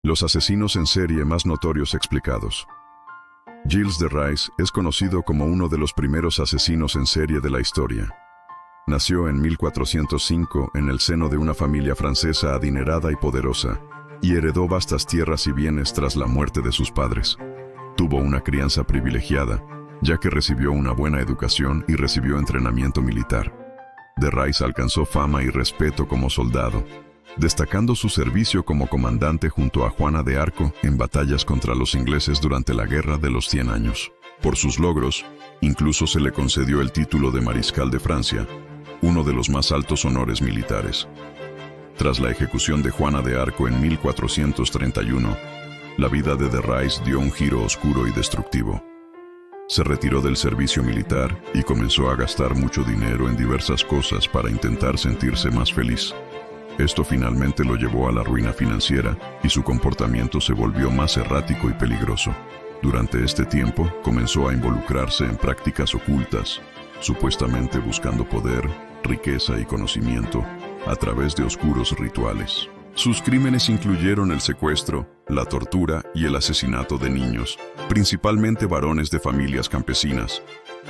Los asesinos en serie más notorios explicados. Gilles de Rais es conocido como uno de los primeros asesinos en serie de la historia. Nació en 1405 en el seno de una familia francesa adinerada y poderosa, y heredó vastas tierras y bienes tras la muerte de sus padres. Tuvo una crianza privilegiada, ya que recibió una buena educación y recibió entrenamiento militar. De Rais alcanzó fama y respeto como soldado, destacando su servicio como comandante junto a Juana de Arco en batallas contra los ingleses durante la Guerra de los 100 años. Por sus logros, incluso se le concedió el título de Mariscal de Francia, uno de los más altos honores militares. Tras la ejecución de Juana de Arco en 1431, la vida de Rais dio un giro oscuro y destructivo. Se retiró del servicio militar y comenzó a gastar mucho dinero en diversas cosas para intentar sentirse más feliz. Esto finalmente lo llevó a la ruina financiera y su comportamiento se volvió más errático y peligroso. Durante este tiempo comenzó a involucrarse en prácticas ocultas, supuestamente buscando poder, riqueza y conocimiento a través de oscuros rituales. Sus crímenes incluyeron el secuestro, la tortura y el asesinato de niños, principalmente varones de familias campesinas.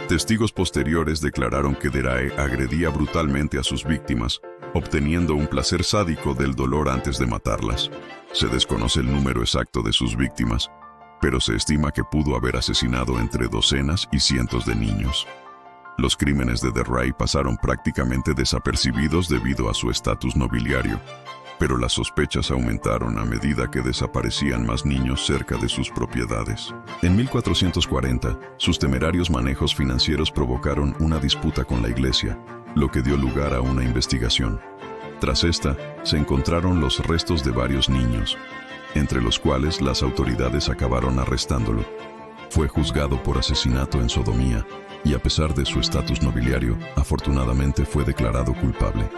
Testigos posteriores declararon que de Rais agredía brutalmente a sus víctimas, obteniendo un placer sádico del dolor antes de matarlas. Se desconoce el número exacto de sus víctimas, pero se estima que pudo haber asesinado entre docenas y cientos de niños. Los crímenes de Rais pasaron prácticamente desapercibidos debido a su estatus nobiliario, pero las sospechas aumentaron a medida que desaparecían más niños cerca de sus propiedades. En 1440, sus temerarios manejos financieros provocaron una disputa con la Iglesia, lo que dio lugar a una investigación. Tras esta, se encontraron los restos de varios niños, entre los cuales las autoridades acabaron arrestándolo. Fue juzgado por asesinato en sodomía, y a pesar de su estatus nobiliario, afortunadamente fue declarado culpable.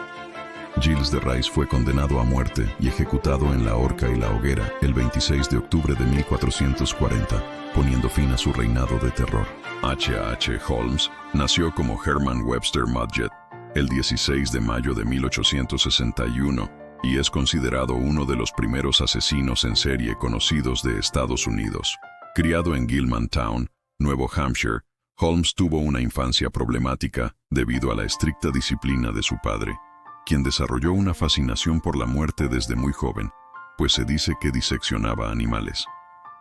Gilles de Rais fue condenado a muerte y ejecutado en la horca y la hoguera el 26 de octubre de 1440, poniendo fin a su reinado de terror. H.H. Holmes nació como Herman Webster Mudgett el 16 de mayo de 1861 y es considerado uno de los primeros asesinos en serie conocidos de Estados Unidos. Criado en Gilmantown, Nuevo Hampshire, Holmes tuvo una infancia problemática debido a la estricta disciplina de su padre, quien desarrolló una fascinación por la muerte desde muy joven, pues se dice que diseccionaba animales.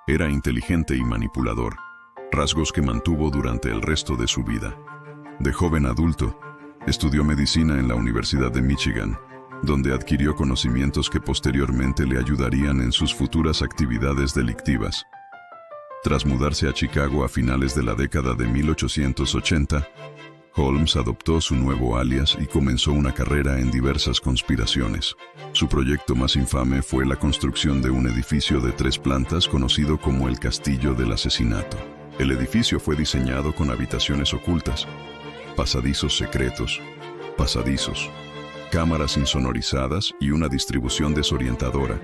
Era inteligente y manipulador, rasgos que mantuvo durante el resto de su vida. De joven adulto, estudió medicina en la Universidad de Michigan, donde adquirió conocimientos que posteriormente le ayudarían en sus futuras actividades delictivas. Tras mudarse a Chicago a finales de la década de 1880, Holmes adoptó su nuevo alias y comenzó una carrera en diversas conspiraciones. Su proyecto más infame fue la construcción de un edificio de 3 plantas conocido como el Castillo del Asesinato. El edificio fue diseñado con habitaciones ocultas, pasadizos secretos, cámaras insonorizadas y una distribución desorientadora,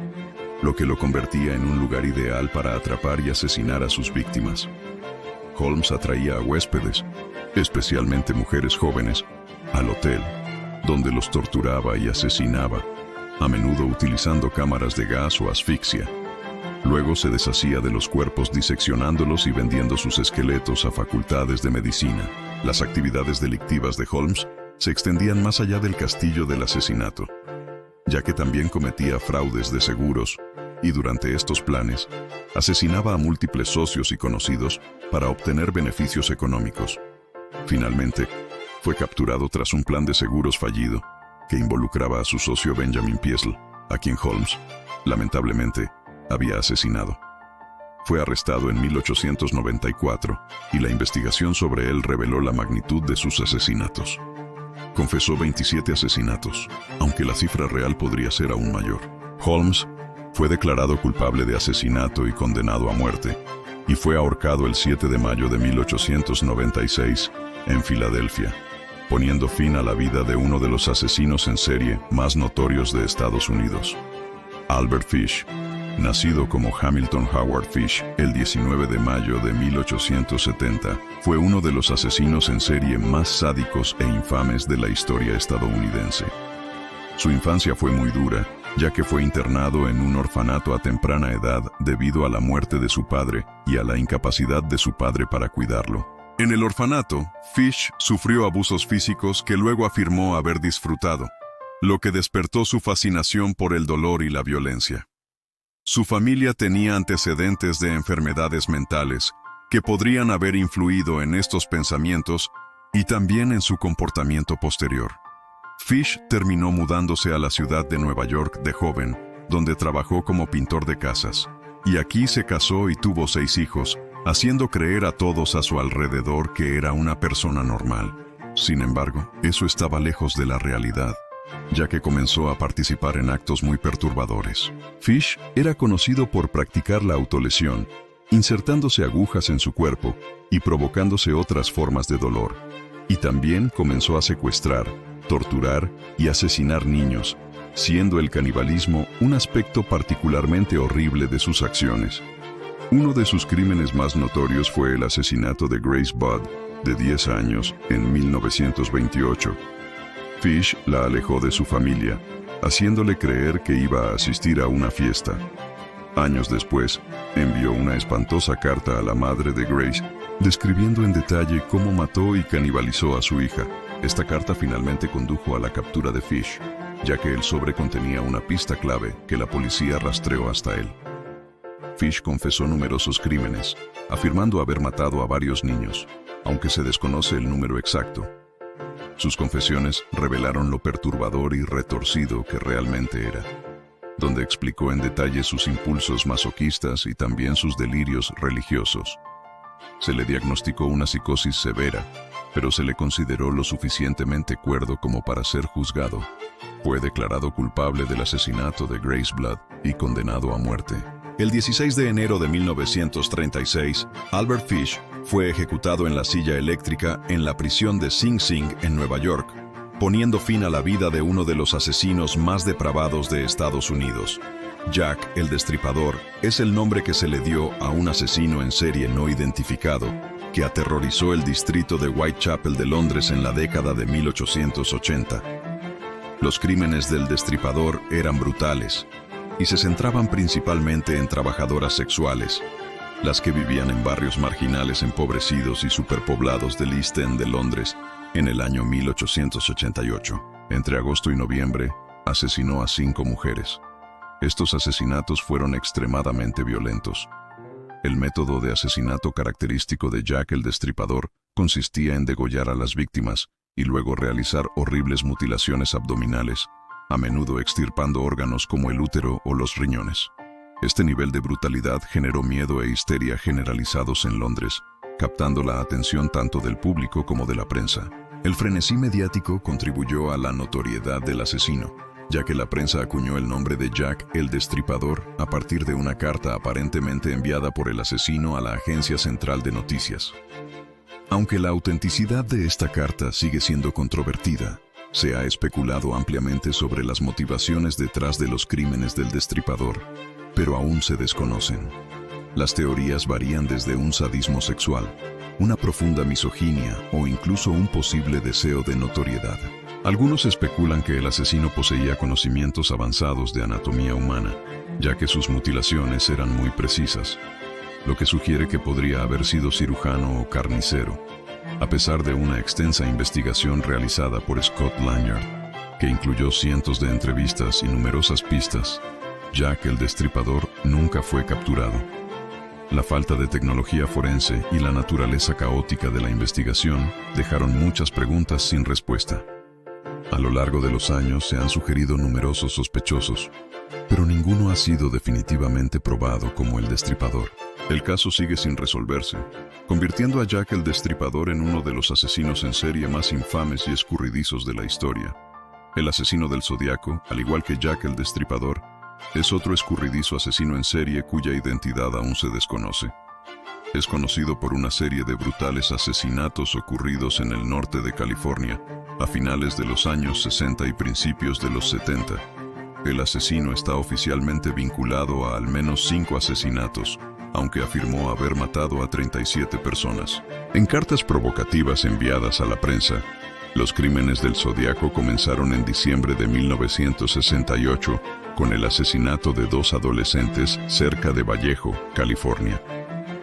lo que lo convertía en un lugar ideal para atrapar y asesinar a sus víctimas. Holmes atraía a huéspedes, especialmente mujeres jóvenes, al hotel, donde los torturaba y asesinaba, a menudo utilizando cámaras de gas o asfixia. Luego se deshacía de los cuerpos diseccionándolos y vendiendo sus esqueletos a facultades de medicina. Las actividades delictivas de Holmes se extendían más allá del Castillo del Asesinato, ya que también cometía fraudes de seguros y durante estos planes asesinaba a múltiples socios y conocidos para obtener beneficios económicos. Finalmente, fue capturado tras un plan de seguros fallido que involucraba a su socio Benjamin Piesley, a quien Holmes, lamentablemente, había asesinado. Fue arrestado en 1894 y la investigación sobre él reveló la magnitud de sus asesinatos. Confesó 27 asesinatos, aunque la cifra real podría ser aún mayor. Holmes fue declarado culpable de asesinato y condenado a muerte, y fue ahorcado el 7 de mayo de 1896 en Filadelfia, poniendo fin a la vida de uno de los asesinos en serie más notorios de Estados Unidos. Albert Fish, nacido como Hamilton Howard Fish el 19 de mayo de 1870, fue uno de los asesinos en serie más sádicos e infames de la historia estadounidense. Su infancia fue muy dura ya que fue internado en un orfanato a temprana edad debido a la muerte de su padre y a la incapacidad de su padre para cuidarlo. En el orfanato, Fish sufrió abusos físicos que luego afirmó haber disfrutado, lo que despertó su fascinación por el dolor y la violencia. Su familia tenía antecedentes de enfermedades mentales que podrían haber influido en estos pensamientos y también en su comportamiento posterior. Fish terminó mudándose a la ciudad de Nueva York de joven, donde trabajó como pintor de casas, y aquí se casó y tuvo 6 hijos, haciendo creer a todos a su alrededor que era una persona normal. Sin embargo, eso estaba lejos de la realidad, ya que comenzó a participar en actos muy perturbadores. Fish era conocido por practicar la autolesión, insertándose agujas en su cuerpo y provocándose otras formas de dolor. Y también comenzó a secuestrar, torturar y asesinar niños, siendo el canibalismo un aspecto particularmente horrible de sus acciones. Uno de sus crímenes más notorios fue el asesinato de Grace Budd, de 10 años, en 1928. Fish la alejó de su familia, haciéndole creer que iba a asistir a una fiesta. Años después, envió una espantosa carta a la madre de Grace, describiendo en detalle cómo mató y canibalizó a su hija. Esta carta finalmente condujo a la captura de Fish, ya que el sobre contenía una pista clave que la policía rastreó hasta él. Fish confesó numerosos crímenes, afirmando haber matado a varios niños, aunque se desconoce el número exacto. Sus confesiones revelaron lo perturbador y retorcido que realmente era, donde explicó en detalle sus impulsos masoquistas y también sus delirios religiosos. Se le diagnosticó una psicosis severa, pero se le consideró lo suficientemente cuerdo como para ser juzgado. Fue declarado culpable del asesinato de Grace Budd y condenado a muerte. El 16 de enero de 1936, Albert Fish fue ejecutado en la silla eléctrica en la prisión de Sing Sing en Nueva York, poniendo fin a la vida de uno de los asesinos más depravados de Estados Unidos. Jack el Destripador es el nombre que se le dio a un asesino en serie no identificado que aterrorizó el distrito de Whitechapel de Londres en la década de 1880. Los crímenes del Destripador eran brutales y se centraban principalmente en trabajadoras sexuales, las que vivían en barrios marginales empobrecidos y superpoblados del East End de Londres en el año 1888. Entre agosto y noviembre, asesinó a 5 mujeres. Estos asesinatos fueron extremadamente violentos. El método de asesinato característico de Jack el Destripador consistía en degollar a las víctimas y luego realizar horribles mutilaciones abdominales, a menudo extirpando órganos como el útero o los riñones. Este nivel de brutalidad generó miedo e histeria generalizados en Londres, captando la atención tanto del público como de la prensa. El frenesí mediático contribuyó a la notoriedad del asesino, ya que la prensa acuñó el nombre de Jack el Destripador a partir de una carta aparentemente enviada por el asesino a la Agencia Central de Noticias. Aunque la autenticidad de esta carta sigue siendo controvertida, se ha especulado ampliamente sobre las motivaciones detrás de los crímenes del Destripador, pero aún se desconocen. Las teorías varían desde un sadismo sexual, una profunda misoginia o incluso un posible deseo de notoriedad. Algunos especulan que el asesino poseía conocimientos avanzados de anatomía humana, ya que sus mutilaciones eran muy precisas, lo que sugiere que podría haber sido cirujano o carnicero, a pesar de una extensa investigación realizada por Scott Lanyard, que incluyó cientos de entrevistas y numerosas pistas. Jack el Destripador nunca fue capturado. La falta de tecnología forense y la naturaleza caótica de la investigación dejaron muchas preguntas sin respuesta. A lo largo de los años se han sugerido numerosos sospechosos, pero ninguno ha sido definitivamente probado como el Destripador. El caso sigue sin resolverse, convirtiendo a Jack el Destripador en uno de los asesinos en serie más infames y escurridizos de la historia. El asesino del Zodiaco, al igual que Jack el Destripador, es otro escurridizo asesino en serie cuya identidad aún se desconoce. Es conocido por una serie de brutales asesinatos ocurridos en el norte de California a finales de los años 60 y principios de los 70. El asesino está oficialmente vinculado a al menos 5 asesinatos, aunque afirmó haber matado a 37 personas. En cartas provocativas enviadas a la prensa, Los crímenes del Zodíaco comenzaron en diciembre de 1968 con el asesinato de 2 adolescentes cerca de Vallejo, California.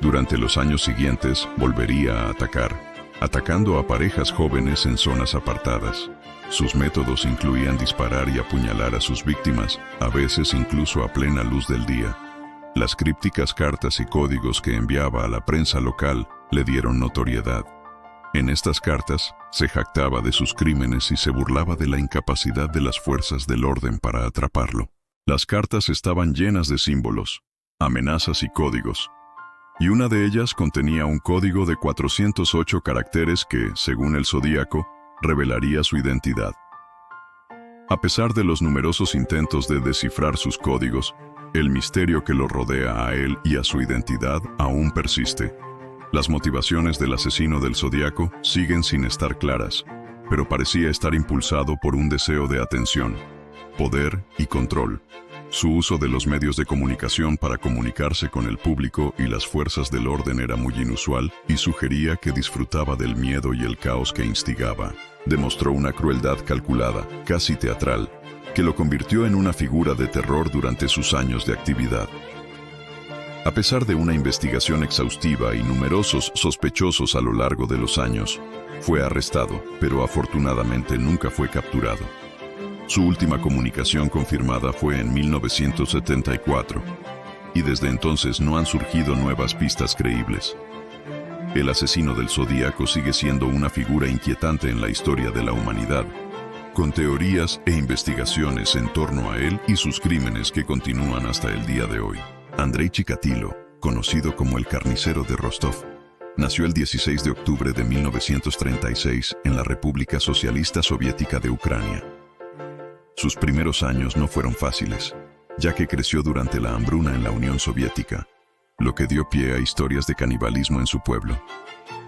Durante los años siguientes volvería a atacar, atacando a parejas jóvenes en zonas apartadas. Sus métodos incluían disparar y apuñalar a sus víctimas, a veces incluso a plena luz del día. Las crípticas cartas y códigos que enviaba a la prensa local le dieron notoriedad. En estas cartas se jactaba de sus crímenes y se burlaba de la incapacidad de las fuerzas del orden para atraparlo. Las cartas estaban llenas de símbolos, amenazas y códigos, y una de ellas contenía un código de 408 caracteres que, según el Zodíaco, revelaría su identidad. A pesar de los numerosos intentos de descifrar sus códigos, el misterio que lo rodea a él y a su identidad aún persiste. Las motivaciones del asesino del Zodíaco siguen sin estar claras, pero parecía estar impulsado por un deseo de atención, poder y control. Su uso de los medios de comunicación para comunicarse con el público y las fuerzas del orden era muy inusual y sugería que disfrutaba del miedo y el caos que instigaba. Demostró una crueldad calculada, casi teatral, que lo convirtió en una figura de terror durante sus años de actividad. A pesar de una investigación exhaustiva y numerosos sospechosos a lo largo de los años, fue arrestado, pero afortunadamente nunca fue capturado. Su última comunicación confirmada fue en 1974, y desde entonces no han surgido nuevas pistas creíbles. El asesino del Zodíaco sigue siendo una figura inquietante en la historia de la humanidad, con teorías e investigaciones en torno a él y sus crímenes que continúan hasta el día de hoy. Andrei Chikatilo, conocido como el carnicero de Rostov, nació el 16 de octubre de 1936 en la República Socialista Soviética de Ucrania. Sus primeros años no fueron fáciles, ya que creció durante la hambruna en la Unión Soviética, lo que dio pie a historias de canibalismo en su pueblo.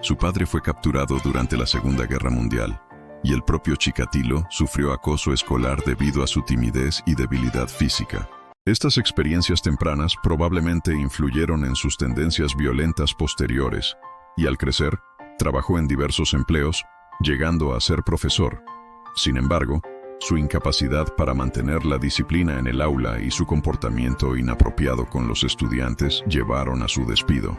Su padre fue capturado durante la Segunda Guerra Mundial, y el propio Chikatilo sufrió acoso escolar debido a su timidez y debilidad física. Estas experiencias tempranas probablemente influyeron en sus tendencias violentas posteriores, y al crecer, trabajó en diversos empleos, llegando a ser profesor. Sin embargo, su incapacidad para mantener la disciplina en el aula y su comportamiento inapropiado con los estudiantes llevaron a su despido.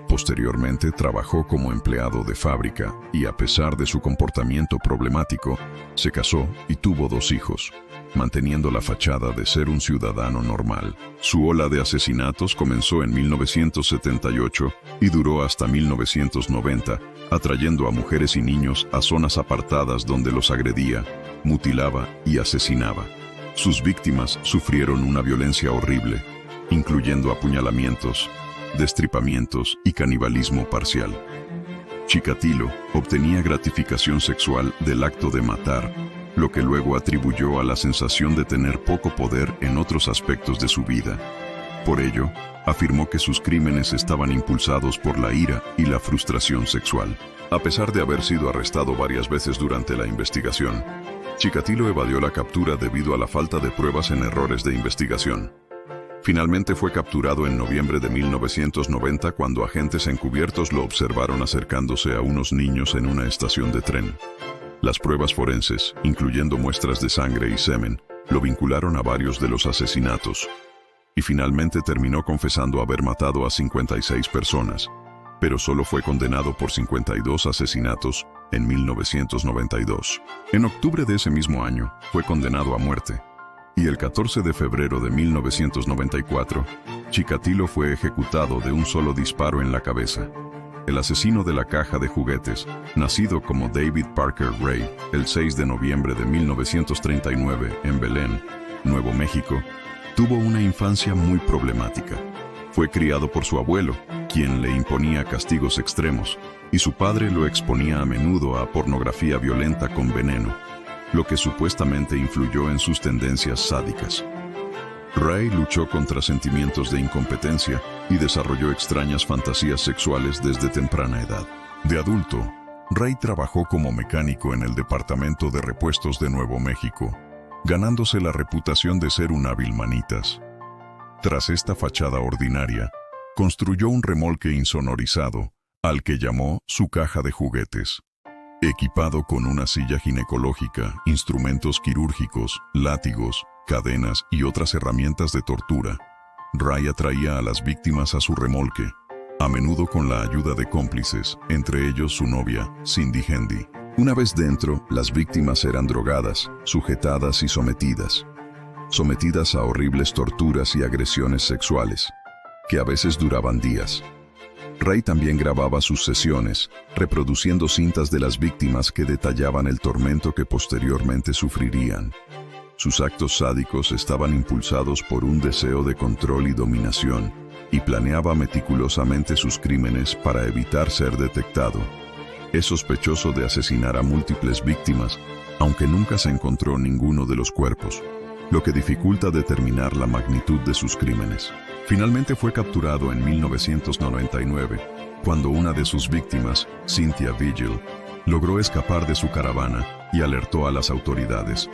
Posteriormente trabajó como empleado de fábrica y, a pesar de su comportamiento problemático, se casó y tuvo 2 hijos, manteniendo la fachada de ser un ciudadano normal. Su ola de asesinatos comenzó en 1978 y duró hasta 1990, atrayendo a mujeres y niños a zonas apartadas donde los agredía, mutilaba y asesinaba. Sus víctimas sufrieron una violencia horrible, incluyendo apuñalamientos, destripamientos y canibalismo parcial. Chikatilo obtenía gratificación sexual del acto de matar, lo que luego atribuyó a la sensación de tener poco poder en otros aspectos de su vida. Por ello, afirmó que sus crímenes estaban impulsados por la ira y la frustración sexual. A pesar de haber sido arrestado varias veces durante la investigación, Chikatilo evadió la captura debido a la falta de pruebas en errores de investigación. Finalmente fue capturado en noviembre de 1990 cuando agentes encubiertos lo observaron acercándose a unos niños en una estación de tren. Las pruebas forenses, incluyendo muestras de sangre y semen, lo vincularon a varios de los asesinatos. Y finalmente terminó confesando haber matado a 56 personas, pero solo fue condenado por 52 asesinatos en 1992. En octubre de ese mismo año, fue condenado a muerte. Y el 14 de febrero de 1994, Chikatilo fue ejecutado de un solo disparo en la cabeza. El asesino de la caja de juguetes, nacido como David Parker Ray el 6 de noviembre de 1939 en Belén, Nuevo México, tuvo una infancia muy problemática. Fue criado por su abuelo, quien le imponía castigos extremos, y su padre lo exponía a menudo a pornografía violenta con veneno, lo que supuestamente influyó en sus tendencias sádicas. Ray luchó contra sentimientos de incompetencia y desarrolló extrañas fantasías sexuales desde temprana edad. De adulto, Ray trabajó como mecánico en el Departamento de Repuestos de Nuevo México, ganándose la reputación de ser un hábil manitas. Tras esta fachada ordinaria, construyó un remolque insonorizado, al que llamó su caja de juguetes. Equipado con una silla ginecológica, instrumentos quirúrgicos, látigos, cadenas y otras herramientas de tortura, Ray atraía a las víctimas a su remolque, a menudo con la ayuda de cómplices, entre ellos su novia, Cindy Hendy. Una vez dentro, las víctimas eran drogadas, sujetadas y sometidas a horribles torturas y agresiones sexuales, que a veces duraban días. Ray también grababa sus sesiones, reproduciendo cintas de las víctimas que detallaban el tormento que posteriormente sufrirían. Sus actos sádicos estaban impulsados por un deseo de control y dominación, y planeaba meticulosamente sus crímenes para evitar ser detectado. Es sospechoso de asesinar a múltiples víctimas, aunque nunca se encontró ninguno de los cuerpos, lo que dificulta determinar la magnitud de sus crímenes. Finalmente fue capturado en 1999, cuando una de sus víctimas, Cynthia Vigil, logró escapar de su caravana y alertó a las autoridades.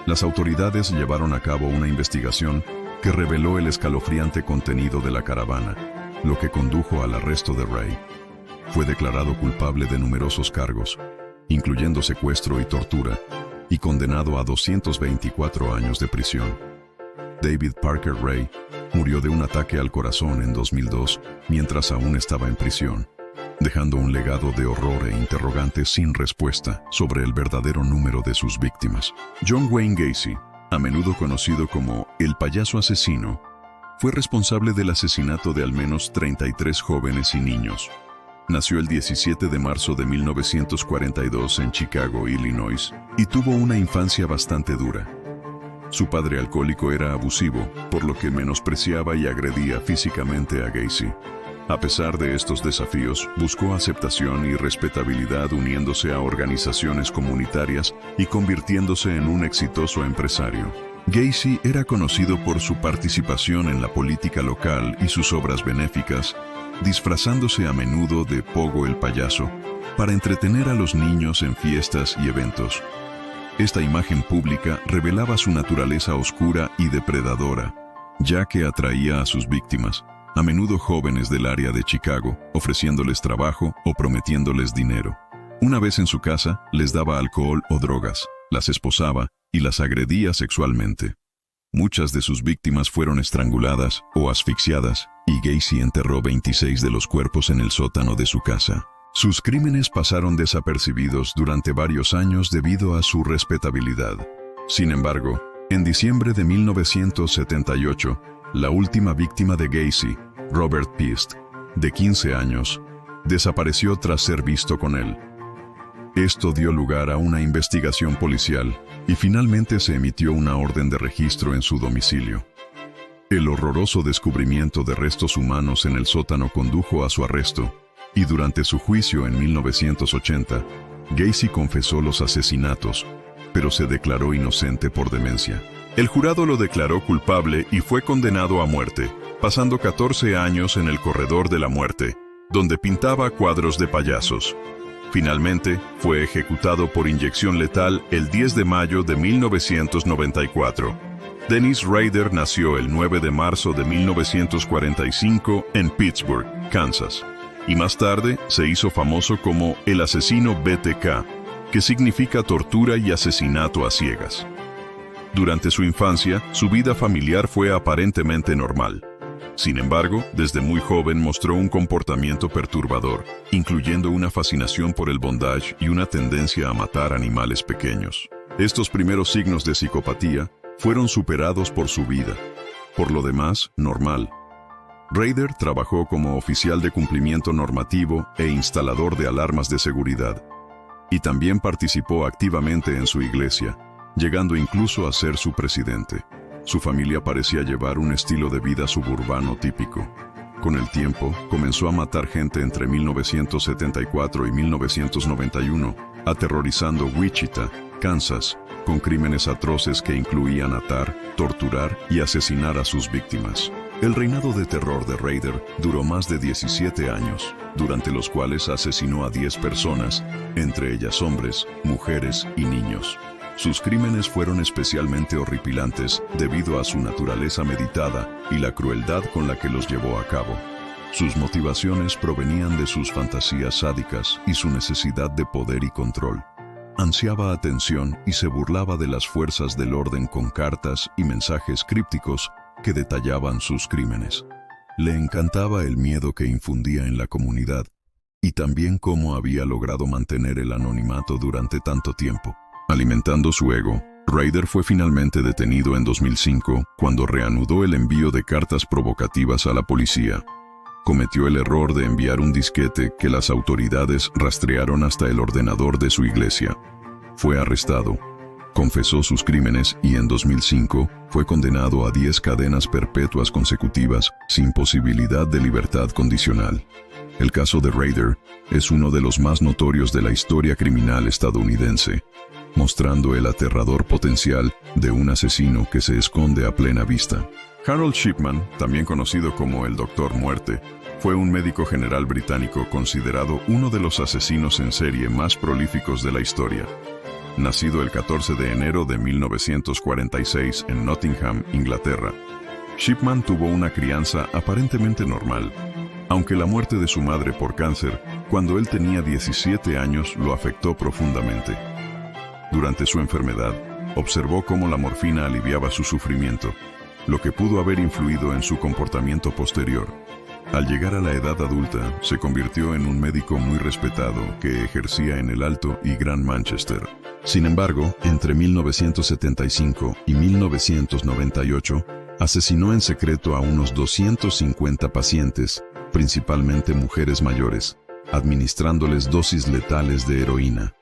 Las autoridades llevaron a cabo una investigación que reveló el escalofriante contenido de la caravana, lo que condujo al arresto de Ray. Fue declarado culpable de numerosos cargos, incluyendo secuestro y tortura, y condenado a 224 años de prisión. David Parker Ray murió de un ataque al corazón en 2002 mientras aún estaba en prisión, dejando un legado de horror e interrogantes sin respuesta sobre el verdadero número de sus víctimas. John Wayne Gacy, a menudo conocido como el payaso asesino, fue responsable del asesinato de al menos 33 jóvenes y niños. Nació el 17 de marzo de 1942 en Chicago, Illinois, y tuvo una infancia bastante dura. Su padre alcohólico era abusivo, por lo que menospreciaba y agredía físicamente a Gacy. A pesar de estos desafíos, buscó aceptación y respetabilidad uniéndose a organizaciones comunitarias y convirtiéndose en un exitoso empresario. Gacy era conocido por su participación en la política local y sus obras benéficas, disfrazándose a menudo de Pogo el payaso para entretener a los niños en fiestas y eventos. Esta imagen pública revelaba su naturaleza oscura y depredadora, ya que atraía a sus víctimas, a menudo jóvenes del área de Chicago, ofreciéndoles trabajo o prometiéndoles dinero. Una vez en su casa, les daba alcohol o drogas, las esposaba y las agredía sexualmente. Muchas de sus víctimas fueron estranguladas o asfixiadas, y Gacy enterró 26 de los cuerpos en el sótano de su casa. Sus crímenes pasaron desapercibidos durante varios años debido a su respetabilidad. Sin embargo, en diciembre de 1978, la última víctima de Gacy, Robert Pist, de 15 años, desapareció tras ser visto con él. Esto dio lugar a una investigación policial y finalmente se emitió una orden de registro en su domicilio. El horroroso descubrimiento de restos humanos en el sótano condujo a su arresto, y durante su juicio en 1980, Gacy confesó los asesinatos, pero se declaró inocente por demencia. El jurado lo declaró culpable y fue condenado a muerte, pasando 14 años en el corredor de la muerte, donde pintaba cuadros de payasos. Finalmente, fue ejecutado por inyección letal el 10 de mayo de 1994. Dennis Rader nació el 9 de marzo de 1945 en Pittsburgh, Kansas, y más tarde se hizo famoso como el asesino BTK, que significa tortura y asesinato a ciegas. Durante su infancia, su vida familiar fue aparentemente normal. Sin embargo, desde muy joven mostró un comportamiento perturbador, incluyendo una fascinación por el bondage y una tendencia a matar animales pequeños. Estos primeros signos de psicopatía fueron superados por su vida. Por lo demás, normal. Rader trabajó como oficial de cumplimiento normativo e instalador de alarmas de seguridad, y también participó activamente en su iglesia, llegando incluso a ser su presidente. Su familia parecía llevar un estilo de vida suburbano típico. Con el tiempo, comenzó a matar gente entre 1974 y 1991, aterrorizando Wichita, Kansas, con crímenes atroces que incluían atar, torturar y asesinar a sus víctimas. El reinado de terror de Rader duró más de 17 años, durante los cuales asesinó a 10 personas, entre ellas hombres, mujeres y niños. Sus crímenes fueron especialmente horripilantes debido a su naturaleza meditada y la crueldad con la que los llevó a cabo. Sus motivaciones provenían de sus fantasías sádicas y su necesidad de poder y control. Ansiaba atención y se burlaba de las fuerzas del orden con cartas y mensajes crípticos que detallaban sus crímenes. Le encantaba el miedo que infundía en la comunidad y también cómo había logrado mantener el anonimato durante tanto tiempo. Alimentando su ego, Ryder fue finalmente detenido en 2005 cuando reanudó el envío de cartas provocativas a la policía. Cometió el error de enviar un disquete que las autoridades rastrearon hasta el ordenador de su iglesia. Fue arrestado, confesó sus crímenes y en 2005 fue condenado a 10 cadenas perpetuas consecutivas sin posibilidad de libertad condicional. El caso de Ryder es uno de los más notorios de la historia criminal estadounidense, mostrando el aterrador potencial de un asesino que se esconde a plena vista. Harold Shipman, también conocido como el Doctor Muerte, fue un médico general británico considerado uno de los asesinos en serie más prolíficos de la historia. Nacido el 14 de enero de 1946 en Nottingham, Inglaterra, Shipman tuvo una crianza aparentemente normal, aunque la muerte de su madre por cáncer, cuando él tenía 17 años, lo afectó profundamente. Durante su enfermedad, observó cómo la morfina aliviaba su sufrimiento, lo que pudo haber influido en su comportamiento posterior. Al llegar a la edad adulta, se convirtió en un médico muy respetado que ejercía en el Alto y Gran Manchester. Sin embargo, entre 1975 y 1998, asesinó en secreto a unos 250 pacientes, principalmente mujeres mayores, administrándoles dosis letales de heroína.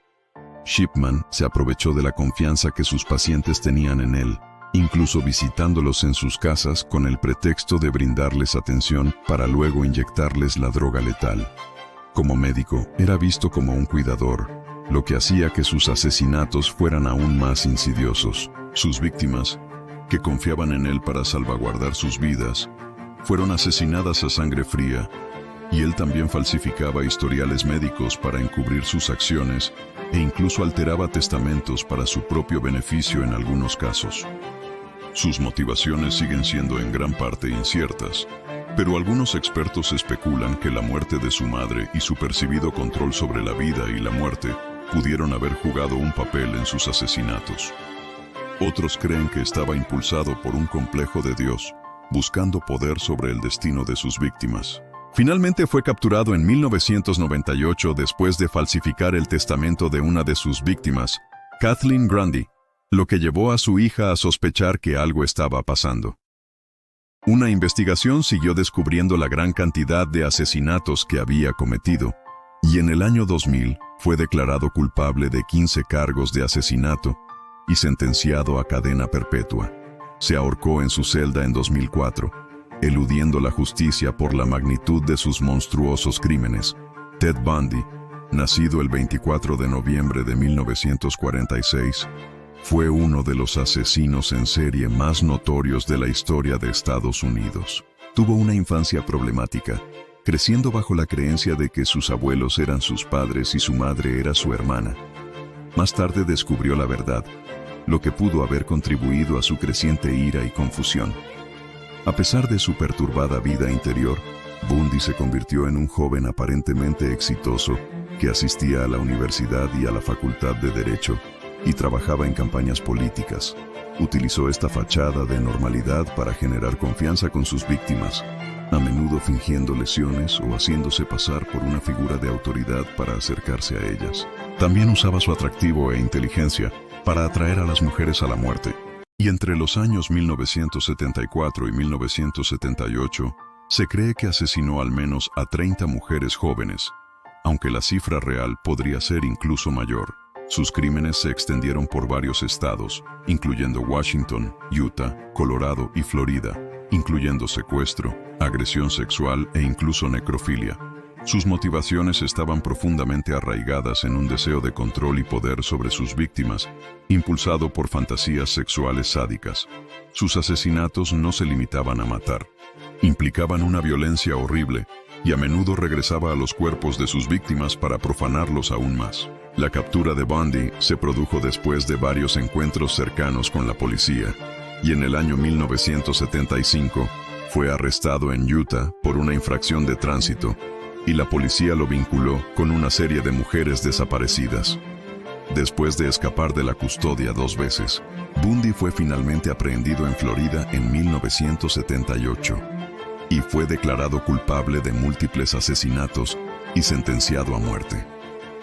Shipman se aprovechó de la confianza que sus pacientes tenían en él, incluso visitándolos en sus casas con el pretexto de brindarles atención para luego inyectarles la droga letal. Como médico, era visto como un cuidador, lo que hacía que sus asesinatos fueran aún más insidiosos. Sus víctimas, que confiaban en él para salvaguardar sus vidas, fueron asesinadas a sangre fría, y él también falsificaba historiales médicos para encubrir sus acciones e incluso alteraba testamentos para su propio beneficio en algunos casos. Sus motivaciones siguen siendo en gran parte inciertas, pero algunos expertos especulan que la muerte de su madre y su percibido control sobre la vida y la muerte pudieron haber jugado un papel en sus asesinatos. Otros creen que estaba impulsado por un complejo de Dios, buscando poder sobre el destino de sus víctimas. Finalmente fue capturado en 1998 después de falsificar el testamento de una de sus víctimas, Kathleen Grundy, lo que llevó a su hija a sospechar que algo estaba pasando. Una investigación siguió descubriendo la gran cantidad de asesinatos que había cometido, y en el año 2000 fue declarado culpable de 15 cargos de asesinato y sentenciado a cadena perpetua. Se ahorcó en su celda en 2004, eludiendo la justicia por la magnitud de sus monstruosos crímenes. Ted Bundy, nacido el 24 de noviembre de 1946, fue uno de los asesinos en serie más notorios de la historia de Estados Unidos. Tuvo una infancia problemática, creciendo bajo la creencia de que sus abuelos eran sus padres y su madre era su hermana. Más tarde descubrió la verdad, lo que pudo haber contribuido a su creciente ira y confusión. A pesar de su perturbada vida interior, Bundy se convirtió en un joven aparentemente exitoso que asistía a la universidad y a la facultad de Derecho y trabajaba en campañas políticas. Utilizó esta fachada de normalidad para generar confianza con sus víctimas, a menudo fingiendo lesiones o haciéndose pasar por una figura de autoridad para acercarse a ellas. También usaba su atractivo e inteligencia para atraer a las mujeres a la muerte. Y entre los años 1974 y 1978, se cree que asesinó al menos a 30 mujeres jóvenes, aunque la cifra real podría ser incluso mayor. Sus crímenes se extendieron por varios estados, incluyendo Washington, Utah, Colorado y Florida, incluyendo secuestro, agresión sexual e incluso necrofilia. Sus motivaciones estaban profundamente arraigadas en un deseo de control y poder sobre sus víctimas, impulsado por fantasías sexuales sádicas. Sus asesinatos no se limitaban a matar. Implicaban una violencia horrible, y a menudo regresaba a los cuerpos de sus víctimas para profanarlos aún más. La captura de Bundy se produjo después de varios encuentros cercanos con la policía, y en el año 1975 Fue arrestado en Utah por una infracción de tránsito y la policía lo vinculó con una serie de mujeres desaparecidas. Después de escapar de la custodia 2 veces, Bundy fue finalmente aprehendido en Florida en 1978 y fue declarado culpable de múltiples asesinatos y sentenciado a muerte.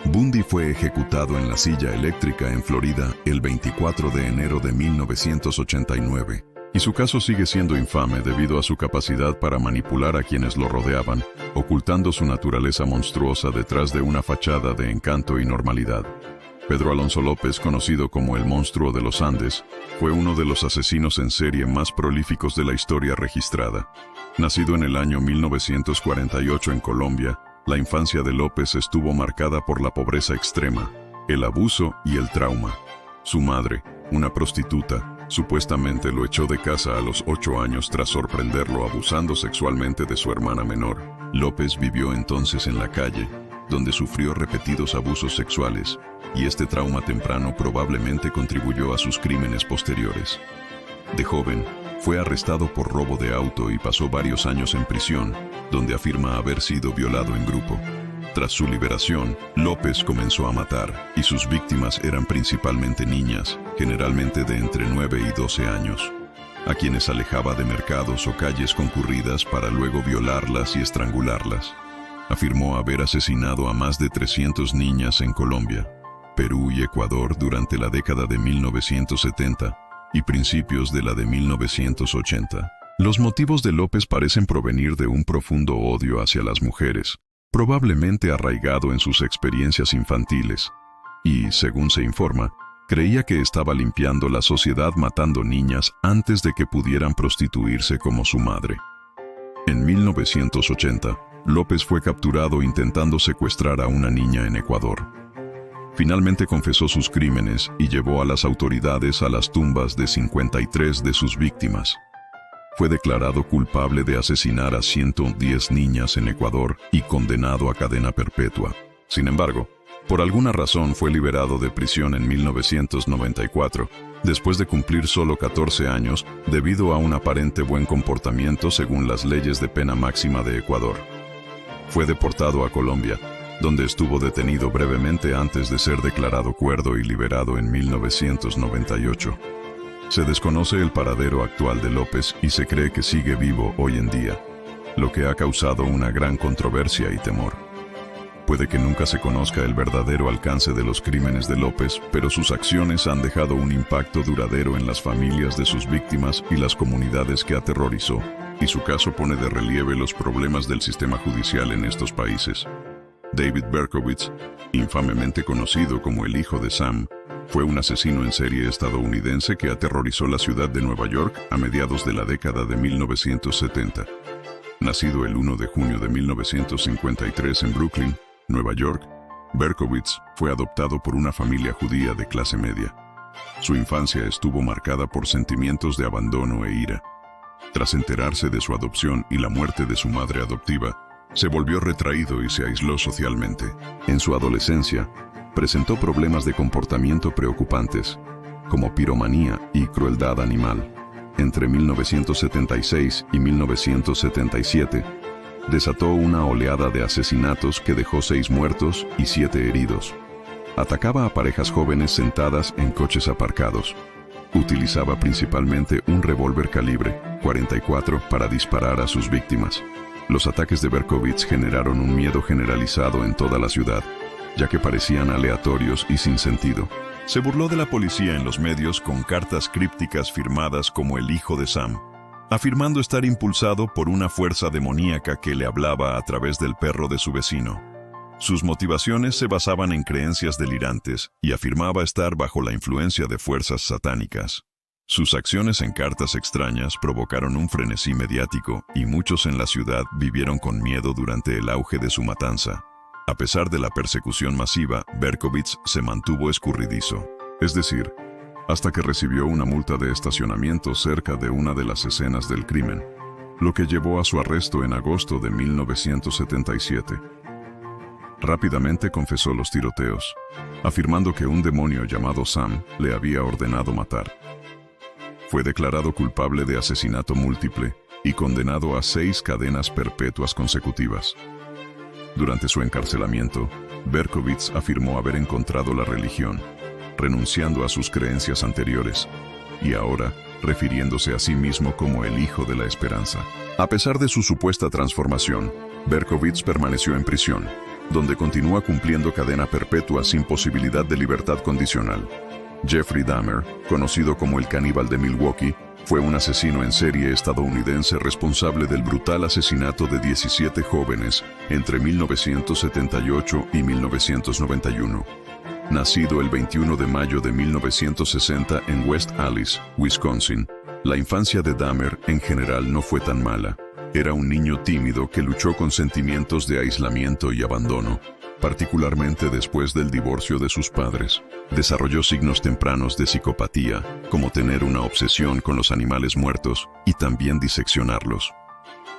Bundy fue ejecutado en la silla eléctrica en Florida el 24 de enero de 1989. Y su caso sigue siendo infame debido a su capacidad para manipular a quienes lo rodeaban, ocultando su naturaleza monstruosa detrás de una fachada de encanto y normalidad. Pedro Alonso López, conocido como el Monstruo de los Andes, fue uno de los asesinos en serie más prolíficos de la historia registrada. Nacido en el año 1948 en Colombia, la infancia de López estuvo marcada por la pobreza extrema, el abuso y el trauma. Su madre, una prostituta, supuestamente lo echó de casa a los 8 años tras sorprenderlo abusando sexualmente de su hermana menor. López vivió entonces en la calle, donde sufrió repetidos abusos sexuales, y este trauma temprano probablemente contribuyó a sus crímenes posteriores. De joven, fue arrestado por robo de auto y pasó varios años en prisión, donde afirma haber sido violado en grupo. Tras su liberación, López comenzó a matar, y sus víctimas eran principalmente niñas, generalmente de entre 9 y 12 años, a quienes alejaba de mercados o calles concurridas para luego violarlas y estrangularlas. Afirmó haber asesinado a más de 300 niñas en Colombia, Perú y Ecuador durante la década de 1970 y principios de la de 1980. Los motivos de López parecen provenir de un profundo odio hacia las mujeres, probablemente arraigado en sus experiencias infantiles, y, según se informa, creía que estaba limpiando la sociedad matando niñas antes de que pudieran prostituirse como su madre. En 1980, López fue capturado intentando secuestrar a una niña en Ecuador. Finalmente confesó sus crímenes y llevó a las autoridades a las tumbas de 53 de sus víctimas. Fue declarado culpable de asesinar a 110 niñas en Ecuador y condenado a cadena perpetua. Sin embargo, por alguna razón fue liberado de prisión en 1994, después de cumplir solo 14 años, debido a un aparente buen comportamiento según las leyes de pena máxima de Ecuador. Fue deportado a Colombia, donde estuvo detenido brevemente antes de ser declarado cuerdo y liberado en 1998. Se desconoce el paradero actual de López y se cree que sigue vivo hoy en día, lo que ha causado una gran controversia y temor. Puede que nunca se conozca el verdadero alcance de los crímenes de López, pero sus acciones han dejado un impacto duradero en las familias de sus víctimas y las comunidades que aterrorizó, y su caso pone de relieve los problemas del sistema judicial en estos países. David Berkowitz, infamemente conocido como el hijo de Sam, fue un asesino en serie estadounidense que aterrorizó la ciudad de Nueva York a mediados de la década de 1970. Nacido el 1 de junio de 1953 en Brooklyn, Nueva York, Berkowitz fue adoptado por una familia judía de clase media. Su infancia estuvo marcada por sentimientos de abandono e ira. Tras enterarse de su adopción y la muerte de su madre adoptiva, se volvió retraído y se aisló socialmente. En su adolescencia, presentó problemas de comportamiento preocupantes, como piromanía y crueldad animal. Entre 1976 y 1977, desató una oleada de asesinatos que dejó 6 muertos y 7 heridos. Atacaba a parejas jóvenes sentadas en coches aparcados. Utilizaba principalmente un revólver calibre .44 para disparar a sus víctimas. Los ataques de Berkowitz generaron un miedo generalizado en toda la ciudad, ya que parecían aleatorios y sin sentido. Se burló de la policía en los medios con cartas crípticas firmadas como el hijo de Sam, afirmando estar impulsado por una fuerza demoníaca que le hablaba a través del perro de su vecino. Sus motivaciones se basaban en creencias delirantes y afirmaba estar bajo la influencia de fuerzas satánicas. Sus acciones en cartas extrañas provocaron un frenesí mediático y muchos en la ciudad vivieron con miedo durante el auge de su matanza. A pesar de la persecución masiva, Berkowitz se mantuvo escurridizo, es decir, hasta que recibió una multa de estacionamiento cerca de una de las escenas del crimen, lo que llevó a su arresto en agosto de 1977. Rápidamente confesó los tiroteos, afirmando que un demonio llamado Sam le había ordenado matar. Fue declarado culpable de asesinato múltiple y condenado a 6 cadenas perpetuas consecutivas. Durante su encarcelamiento, Berkowitz afirmó haber encontrado la religión, renunciando a sus creencias anteriores, y ahora refiriéndose a sí mismo como el Hijo de la Esperanza. A pesar de su supuesta transformación, Berkowitz permaneció en prisión, donde continúa cumpliendo cadena perpetua sin posibilidad de libertad condicional. Jeffrey Dahmer, conocido como el caníbal de Milwaukee, fue un asesino en serie estadounidense responsable del brutal asesinato de 17 jóvenes entre 1978 y 1991. Nacido el 21 de mayo de 1960 en West Allis, Wisconsin, la infancia de Dahmer en general no fue tan mala. Era un niño tímido que luchó con sentimientos de aislamiento y abandono, particularmente después del divorcio de sus padres. Desarrolló signos tempranos de psicopatía, como tener una obsesión con los animales muertos y también diseccionarlos.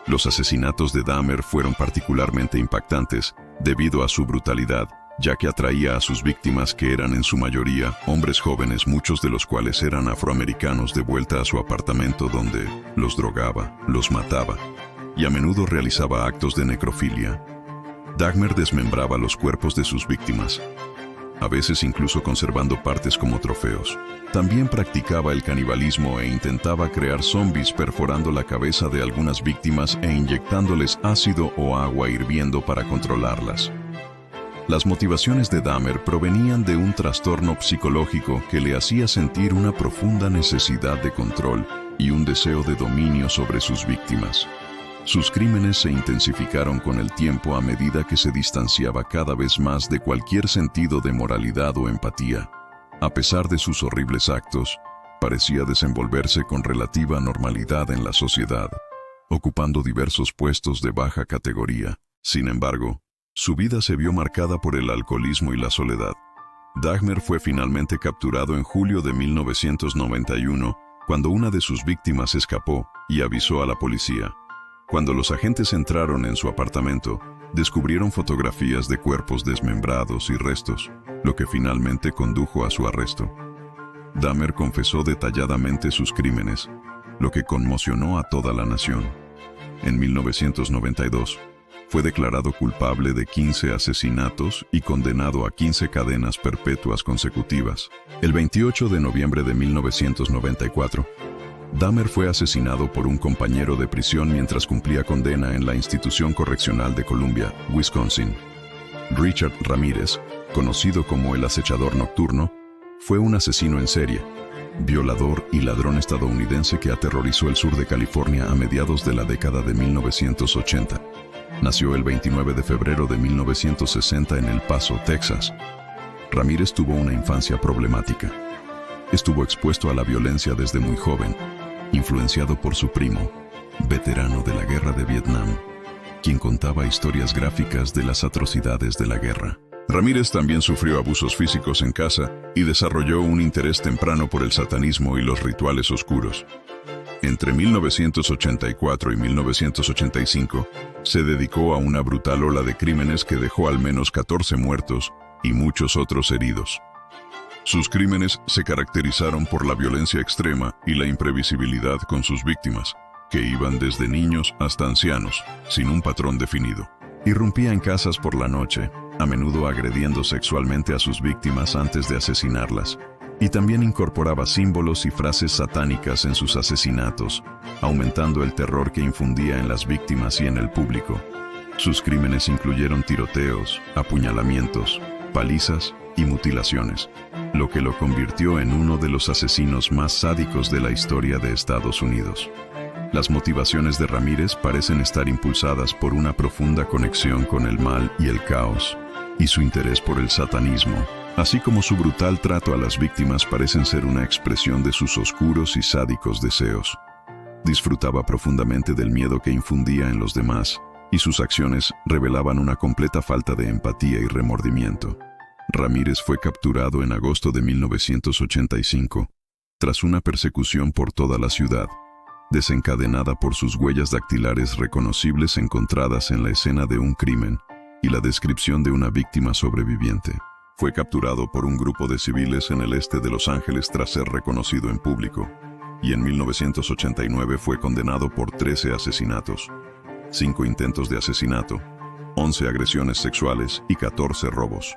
Los asesinatos de Dahmer fueron particularmente impactantes debido a su brutalidad, ya que atraía a sus víctimas, que eran en su mayoría hombres jóvenes, muchos de los cuales eran afroamericanos, de vuelta a su apartamento, donde los drogaba, los mataba y a menudo realizaba actos de necrofilia. Dahmer desmembraba los cuerpos de sus víctimas, a veces incluso conservando partes como trofeos. También practicaba el canibalismo e intentaba crear zombies perforando la cabeza de algunas víctimas e inyectándoles ácido o agua hirviendo para controlarlas. Las motivaciones de Dahmer provenían de un trastorno psicológico que le hacía sentir una profunda necesidad de control y un deseo de dominio sobre sus víctimas. Sus crímenes se intensificaron con el tiempo a medida que se distanciaba cada vez más de cualquier sentido de moralidad o empatía. A pesar de sus horribles actos, parecía desenvolverse con relativa normalidad en la sociedad, ocupando diversos puestos de baja categoría. Sin embargo, su vida se vio marcada por el alcoholismo y la soledad. Dahmer fue finalmente capturado en julio de 1991, cuando una de sus víctimas escapó y avisó a la policía. Cuando los agentes entraron en su apartamento, descubrieron fotografías de cuerpos desmembrados y restos, lo que finalmente condujo a su arresto. Dahmer confesó detalladamente sus crímenes, lo que conmocionó a toda la nación. En 1992, fue declarado culpable de 15 asesinatos y condenado a 15 cadenas perpetuas consecutivas. El 28 de noviembre de 1994, Dahmer fue asesinado por un compañero de prisión mientras cumplía condena en la institución correccional de Columbia, Wisconsin. Richard Ramírez, conocido como el acechador nocturno, fue un asesino en serie, violador y ladrón estadounidense que aterrorizó el sur de California a mediados de la década de 1980. Nació el 29 de febrero de 1960 en El Paso, Texas. Ramírez tuvo una infancia problemática. Estuvo expuesto a la violencia desde muy joven, influenciado por su primo, veterano de la Guerra de Vietnam, quien contaba historias gráficas de las atrocidades de la guerra. Ramírez también sufrió abusos físicos en casa y desarrolló un interés temprano por el satanismo y los rituales oscuros. Entre 1984 y 1985, se dedicó a una brutal ola de crímenes que dejó al menos 14 muertos y muchos otros heridos. Sus crímenes se caracterizaron por la violencia extrema y la imprevisibilidad con sus víctimas, que iban desde niños hasta ancianos, sin un patrón definido. Irrumpía en casas por la noche, a menudo agrediendo sexualmente a sus víctimas antes de asesinarlas, y también incorporaba símbolos y frases satánicas en sus asesinatos, aumentando el terror que infundía en las víctimas y en el público. Sus crímenes incluyeron tiroteos, apuñalamientos, palizas y mutilaciones, lo que lo convirtió en uno de los asesinos más sádicos de la historia de Estados Unidos. Las motivaciones de Ramírez parecen estar impulsadas por una profunda conexión con el mal y el caos, y su interés por el satanismo, así como su brutal trato a las víctimas, parecen ser una expresión de sus oscuros y sádicos deseos. Disfrutaba profundamente del miedo que infundía en los demás, y sus acciones revelaban una completa falta de empatía y remordimiento. Ramírez fue capturado en agosto de 1985, tras una persecución por toda la ciudad, desencadenada por sus huellas dactilares reconocibles encontradas en la escena de un crimen y la descripción de una víctima sobreviviente. Fue capturado por un grupo de civiles en el este de Los Ángeles tras ser reconocido en público. y en 1989 fue condenado por 13 asesinatos, 5 intentos de asesinato, 11 agresiones sexuales y 14 robos.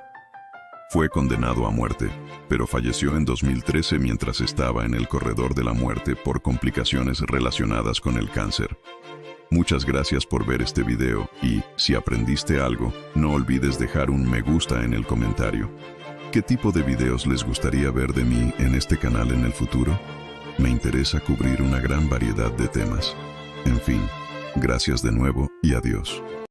Fue condenado a muerte, pero falleció en 2013 mientras estaba en el corredor de la muerte por complicaciones relacionadas con el cáncer. Muchas gracias por ver este video y, si aprendiste algo, no olvides dejar un me gusta en el comentario. ¿Qué tipo de videos les gustaría ver de mí en este canal en el futuro? Me interesa cubrir una gran variedad de temas. En fin, gracias de nuevo y adiós.